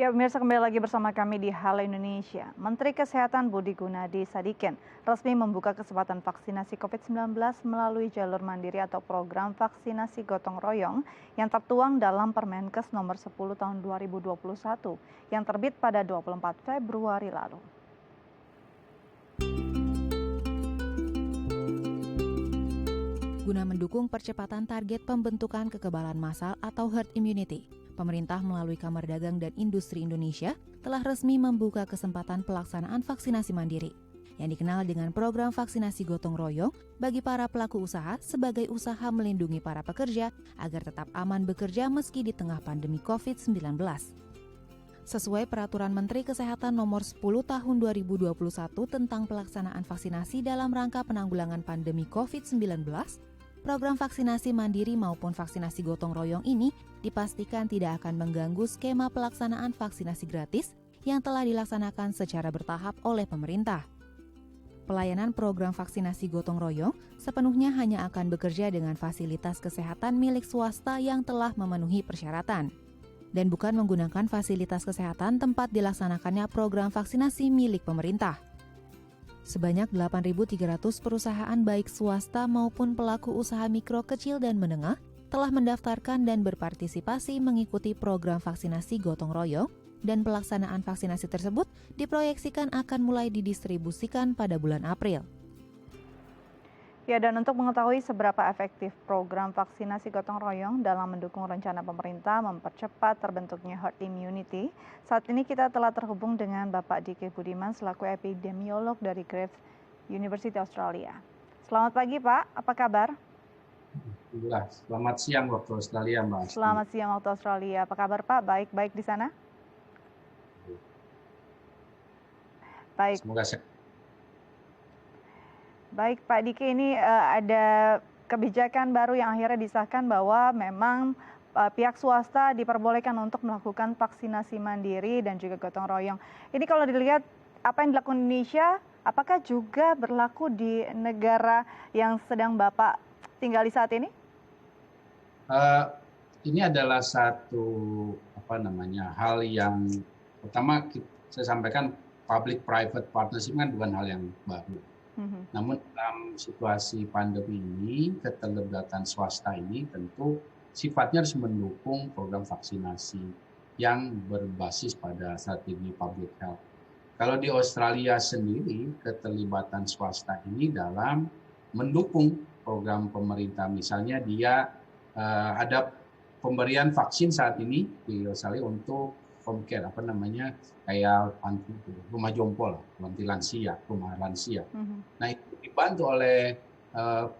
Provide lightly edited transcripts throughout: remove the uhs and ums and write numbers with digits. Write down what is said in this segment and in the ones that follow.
Ya, pemirsa kembali lagi bersama kami di Halo Indonesia. Menteri Kesehatan Budi Gunadi Sadikin resmi membuka kesempatan vaksinasi COVID-19 melalui jalur mandiri atau program vaksinasi gotong royong yang tertuang dalam Permenkes nomor 10 tahun 2021 yang terbit pada 24 Februari lalu. Guna mendukung percepatan target pembentukan kekebalan massal atau herd immunity, pemerintah melalui Kamar Dagang dan Industri Indonesia telah resmi membuka kesempatan pelaksanaan vaksinasi mandiri, yang dikenal dengan program vaksinasi gotong royong bagi para pelaku usaha sebagai usaha melindungi para pekerja agar tetap aman bekerja meski di tengah pandemi COVID-19. Sesuai Peraturan Menteri Kesehatan Nomor 10 Tahun 2021 tentang pelaksanaan vaksinasi dalam rangka penanggulangan pandemi COVID-19, program vaksinasi mandiri maupun vaksinasi gotong royong ini dipastikan tidak akan mengganggu skema pelaksanaan vaksinasi gratis yang telah dilaksanakan secara bertahap oleh pemerintah. Pelayanan program vaksinasi gotong royong sepenuhnya hanya akan bekerja dengan fasilitas kesehatan milik swasta yang telah memenuhi persyaratan, dan bukan menggunakan fasilitas kesehatan tempat dilaksanakannya program vaksinasi milik pemerintah. Sebanyak 8.300 perusahaan baik swasta maupun pelaku usaha mikro, kecil, dan menengah telah mendaftarkan dan berpartisipasi mengikuti program vaksinasi gotong royong, dan pelaksanaan vaksinasi tersebut diproyeksikan akan mulai didistribusikan pada bulan April. Ya, dan untuk mengetahui seberapa efektif program vaksinasi gotong royong dalam mendukung rencana pemerintah mempercepat terbentuknya herd immunity, saat ini kita telah terhubung dengan Bapak Diki Budiman selaku epidemiolog dari Griffith University Australia. Selamat pagi Pak, apa kabar? Alhamdulillah, selamat siang waktu Australia Mbak. Selamat siang waktu Australia, apa kabar Pak? Baik-baik di sana? Baik. Semoga sehat. Baik Pak Diki, ini ada kebijakan baru yang akhirnya disahkan bahwa memang pihak swasta diperbolehkan untuk melakukan vaksinasi mandiri dan juga gotong royong. Ini kalau dilihat apa yang dilakukan Indonesia, apakah juga berlaku di negara yang sedang Bapak tinggali saat ini? Ini adalah satu hal yang pertama saya sampaikan, public-private partnership kan bukan hal yang baru. Namun dalam situasi pandemi ini, keterlibatan swasta ini tentu sifatnya harus mendukung program vaksinasi yang berbasis pada strategi public health. Kalau di Australia sendiri, keterlibatan swasta ini dalam mendukung program pemerintah. Misalnya dia ada pemberian vaksin saat ini di Australia untuk home care, kayak rumah jompo, rumah lansia. Nah, itu dibantu oleh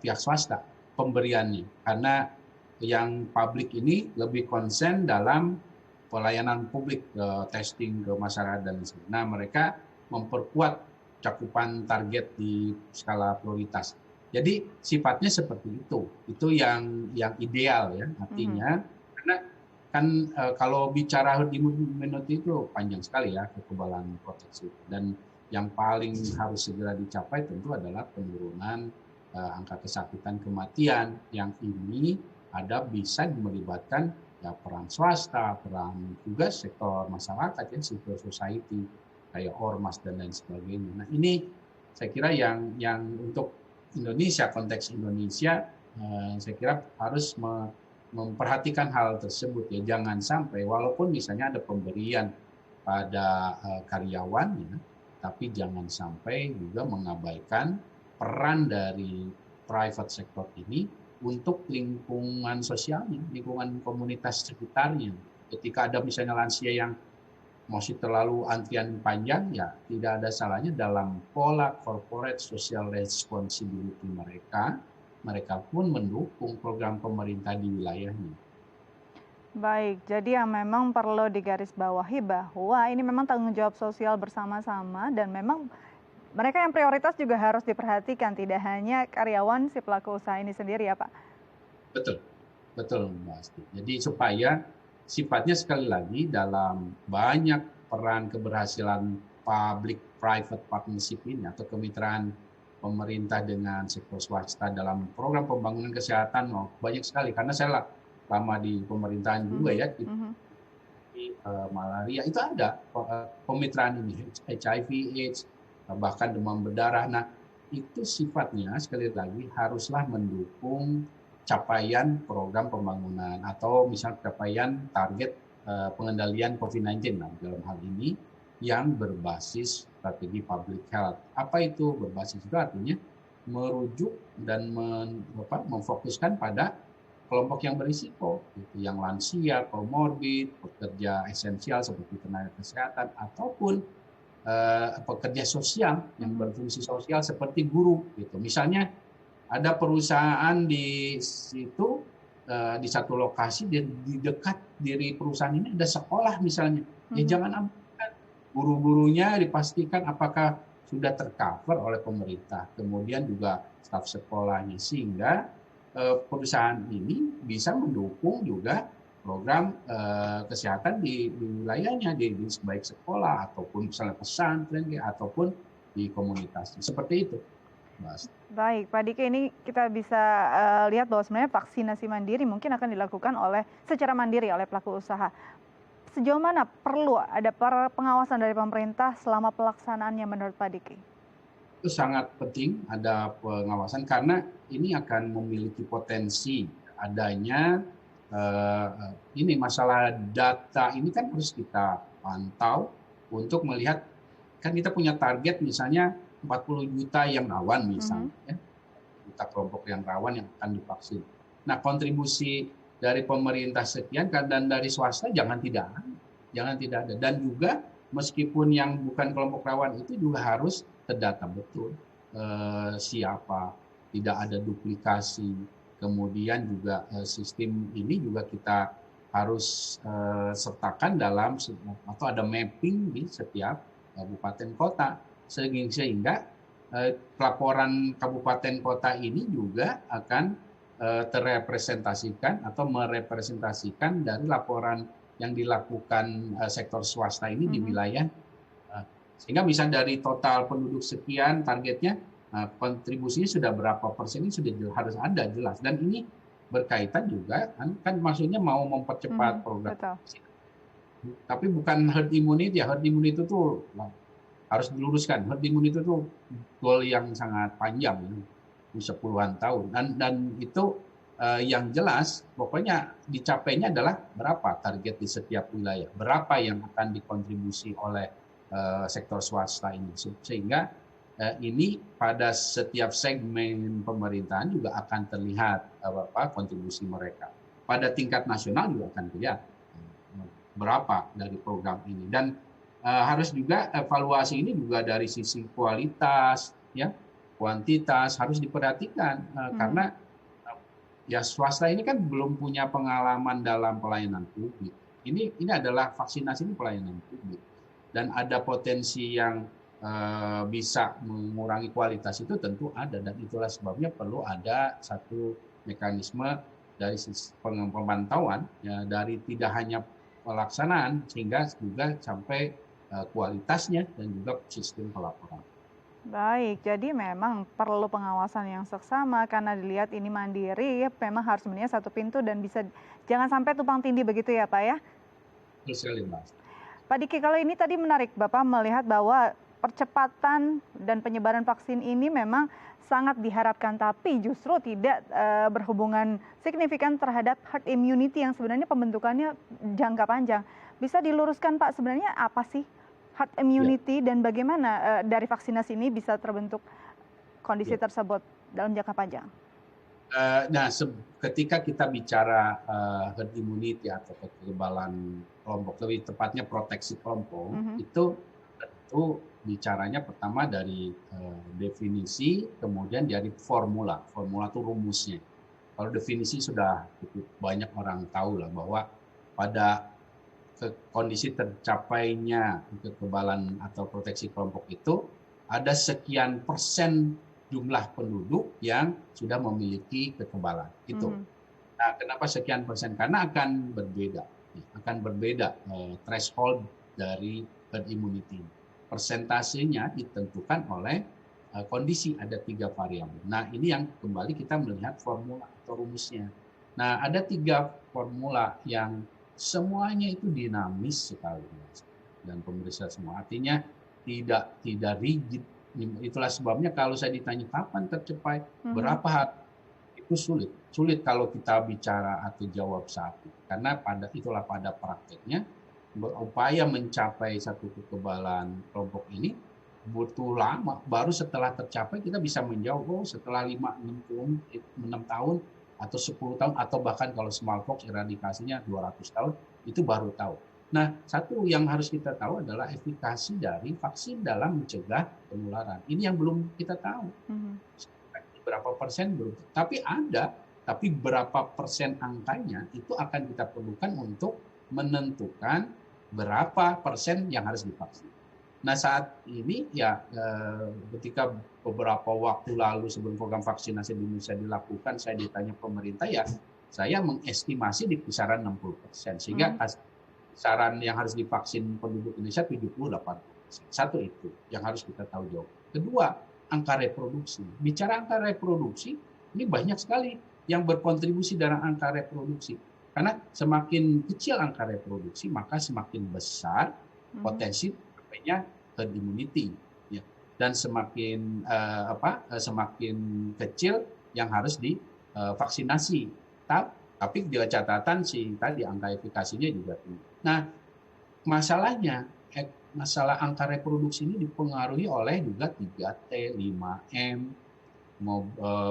pihak swasta pemberiannya, karena yang publik ini lebih konsen dalam pelayanan publik, testing ke masyarakat dan sebagainya. Nah, mereka memperkuat cakupan target di skala prioritas. Jadi sifatnya seperti itu yang ideal ya, artinya karena kan kalau bicara herd immunity itu panjang sekali ya, kekebalan proteksi, dan yang paling harus segera dicapai tentu adalah penurunan angka kesakitan kematian, yang ini bisa melibatkan ya peran swasta, peran juga sektor masyarakat, ya civil society kayak ormas dan lain sebagainya. Nah, ini saya kira yang untuk Indonesia, konteks Indonesia, saya kira harus memperhatikan hal tersebut ya, jangan sampai walaupun misalnya ada pemberian pada karyawannya, tapi jangan sampai juga mengabaikan peran dari private sector ini untuk lingkungan sosialnya, lingkungan komunitas sekitarnya. Ketika ada misalnya lansia yang masih terlalu antrian panjang, ya tidak ada salahnya dalam pola corporate social responsibility mereka pun mendukung program pemerintah di wilayahnya. Baik, jadi yang memang perlu digarisbawahi bahwa ini memang tanggung jawab sosial bersama-sama, dan memang mereka yang prioritas juga harus diperhatikan, tidak hanya karyawan si pelaku usaha ini sendiri ya Pak? Betul Mbak Asti. Jadi supaya sifatnya sekali lagi dalam banyak peran keberhasilan public-private partnership ini atau kemitraan pemerintah dengan sektor swasta dalam program pembangunan kesehatan, banyak sekali, karena saya lama di pemerintahan juga ya. malaria, itu ada pemitraan ini, HIV, AIDS, bahkan demam berdarah. Nah, itu sifatnya sekali lagi haruslah mendukung capaian program pembangunan atau misal capaian target pengendalian COVID-19 dalam hal ini yang berbasis strategi public health. Apa itu berbasis? Itu artinya merujuk dan memfokuskan pada kelompok yang berisiko, yang lansia, komorbid, pekerja esensial seperti tenaga kesehatan, ataupun pekerja sosial yang berfungsi sosial seperti guru. Gitu. Misalnya ada perusahaan di situ, di satu lokasi, dan di dekat diri perusahaan ini ada sekolah misalnya. Ya jangan abaikan. Guru-gurunya dipastikan apakah sudah tercover oleh pemerintah. Kemudian juga staf sekolahnya, sehingga perusahaan ini bisa mendukung juga program kesehatan di wilayahnya, di baik sekolah ataupun misalnya pesantren ataupun di komunitas. Seperti itu, Mas. Baik, Pak Diki, ini kita bisa lihat bahwa sebenarnya vaksinasi mandiri mungkin akan dilakukan secara mandiri oleh pelaku usaha. Sejauh mana perlu ada pengawasan dari pemerintah selama pelaksanaannya menurut Pak Diki? Itu sangat penting ada pengawasan karena ini akan memiliki potensi adanya ini masalah data ini kan harus kita pantau untuk melihat, kan kita punya target misalnya 40 juta yang rawan misalnya, juta kelompok yang rawan yang akan divaksin. Nah, kontribusi dari pemerintah sekian dan dari swasta jangan tidak ada. Dan juga meskipun yang bukan kelompok rawan itu juga harus terdata betul siapa, tidak ada duplikasi. Kemudian juga sistem ini juga kita harus sertakan dalam atau ada mapping di setiap kabupaten kota, sehingga pelaporan kabupaten kota ini juga akan terrepresentasikan atau merepresentasikan dari laporan yang dilakukan sektor swasta ini di wilayah, sehingga misalnya dari total penduduk sekian targetnya, kontribusinya sudah berapa persen ini sudah harus ada jelas, dan ini berkaitan juga kan maksudnya mau mempercepat program. Tapi bukan herd immunity ya, herd immunity itu harus diluruskan. Herd immunity itu goal yang sangat panjang, bisa puluhan tahun, dan itu yang jelas pokoknya dicapainya adalah berapa target di setiap wilayah, berapa yang akan dikontribusi oleh sektor swasta ini, sehingga ini pada setiap segmen pemerintahan juga akan terlihat kontribusi mereka. Pada tingkat nasional juga akan terlihat berapa dari program ini, dan harus juga evaluasi ini juga dari sisi kualitas, ya, kuantitas harus diperhatikan karena ya swasta ini kan belum punya pengalaman dalam pelayanan publik. Ini adalah vaksinasi ini pelayanan publik, dan ada potensi yang bisa mengurangi kualitas itu tentu ada, dan itulah sebabnya perlu ada satu mekanisme dari sisi pemantauan ya, dari tidak hanya pelaksanaan sehingga juga sampai kualitasnya dan juga sistem pelaporan. Baik, jadi memang perlu pengawasan yang seksama karena dilihat ini mandiri, memang harus sebenarnya satu pintu dan jangan sampai tumpang tindih begitu ya Pak ya? Betul sekali, Mas. Pak Diki, kalau ini tadi menarik Bapak melihat bahwa percepatan dan penyebaran vaksin ini memang sangat diharapkan, tapi justru tidak berhubungan signifikan terhadap herd immunity yang sebenarnya pembentukannya jangka panjang. Bisa diluruskan Pak, sebenarnya apa sih herd immunity dan bagaimana dari vaksinasi ini bisa terbentuk kondisi tersebut dalam jangka panjang? Nah, ketika kita bicara herd immunity atau kekebalan kelompok, lebih tepatnya proteksi kelompok, itu tentu bicaranya pertama dari definisi, kemudian dari formula. Formula itu rumusnya. Kalau definisi sudah cukup banyak orang tahu lah bahwa pada kondisi tercapainya kekebalan atau proteksi kelompok itu ada sekian persen jumlah penduduk yang sudah memiliki kekebalan itu. Nah, kenapa sekian persen? Karena akan berbeda threshold dari herd immunity. Persentasenya ditentukan oleh kondisi, ada 3 variabel. Nah, ini yang kembali kita melihat formula atau rumusnya. Nah, ada 3 formula yang semuanya itu dinamis sekali dan pemirsa semua. Artinya tidak rigid. Itulah sebabnya kalau saya ditanya kapan tercapai, berapa hari, itu sulit kalau kita bicara atau jawab saat itu. Karena itulah pada prakteknya berupaya mencapai satu kekebalan kelompok ini butuh lama. Baru setelah tercapai kita bisa menjawab, setelah 5-6 tahun atau 10 tahun, atau bahkan kalau smallpox eradikasinya 200 tahun, itu baru tahu. Nah, satu yang harus kita tahu adalah efikasi dari vaksin dalam mencegah penularan. Ini yang belum kita tahu. Berapa persen belum. Tapi berapa persen angkanya itu akan kita perlukan untuk menentukan berapa persen yang harus divaksin. Nah, saat ini ya ketika beberapa waktu lalu sebelum program vaksinasi di Indonesia dilakukan, saya ditanya pemerintah, ya saya mengestimasi di kisaran 60%. Sehingga kisaran yang harus divaksin penduduk Indonesia 78%. Satu itu yang harus kita tahu jawab. Kedua, angka reproduksi. Bicara angka reproduksi, ini banyak sekali yang berkontribusi dalam angka reproduksi. Karena semakin kecil angka reproduksi, maka semakin besar potensi tercapainya herd immunity, ya. Dan semakin semakin kecil yang harus divaksinasi. Tapi dengan catatan tadi angka efikasinya juga tinggi. Nah, masalah angka reproduksi ini dipengaruhi oleh juga 3T, 5M,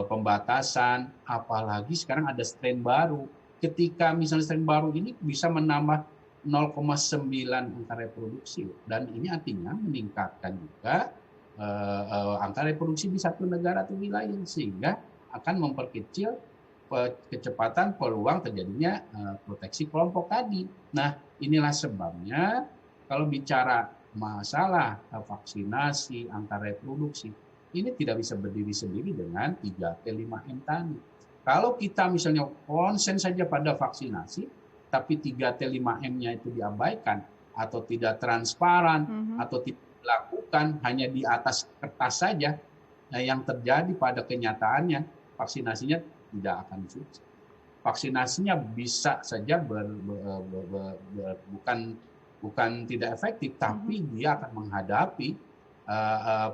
pembatasan, apalagi sekarang ada strain baru. Ketika misalnya strain baru ini bisa menambah 0,9 angka reproduksi, dan ini artinya meningkatkan juga angka reproduksi di satu negara atau wilayah, sehingga akan memperkecil kecepatan peluang terjadinya proteksi kelompok tadi. Nah, inilah sebabnya kalau bicara masalah vaksinasi, angka reproduksi, ini tidak bisa berdiri sendiri dengan 3T, 5M tadi. Kalau kita misalnya konsen saja pada vaksinasi, tapi 3T, 5M-nya itu diabaikan, atau tidak transparan, atau tidak dilakukan hanya di atas kertas saja, nah yang terjadi pada kenyataannya, vaksinasinya tidak akan sukses. Vaksinasinya bisa saja bukan tidak efektif, tapi dia akan menghadapi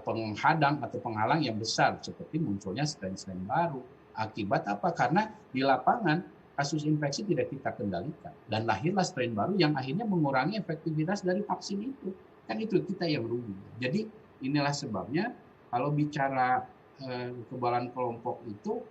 penghadang atau penghalang yang besar, seperti munculnya strain-strain baru. Akibat apa? Karena di lapangan kasus infeksi tidak kita kendalikan, dan lahirlah strain baru yang akhirnya mengurangi efektivitas dari vaksin itu. Kan itu kita yang rugi. Jadi inilah sebabnya kalau bicara kekebalan kelompok itu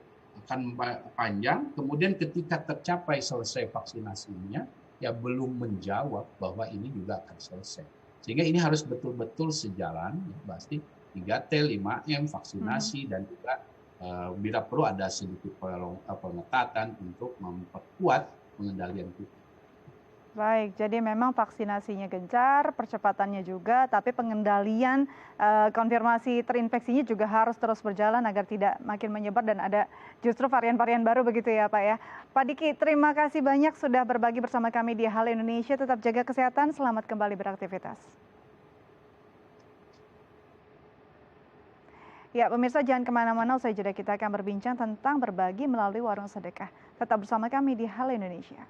akan panjang, kemudian ketika tercapai selesai vaksinasinya, ya belum menjawab bahwa ini juga akan selesai. Sehingga ini harus betul-betul sejalan, ya, pasti 3T, 5M, vaksinasi, dan juga bila perlu ada sedikit pengetatan untuk memperkuat pengendalian kita. Baik, jadi memang vaksinasinya gencar, percepatannya juga, tapi pengendalian konfirmasi terinfeksinya juga harus terus berjalan agar tidak makin menyebar dan ada justru varian-varian baru begitu ya Pak ya. Pak Diki, terima kasih banyak sudah berbagi bersama kami di Halo Indonesia. Tetap jaga kesehatan, selamat kembali beraktivitas. Ya, pemirsa jangan kemana-mana, usai jeda kita akan berbincang tentang berbagi melalui warung sedekah. Tetap bersama kami di Halo Indonesia.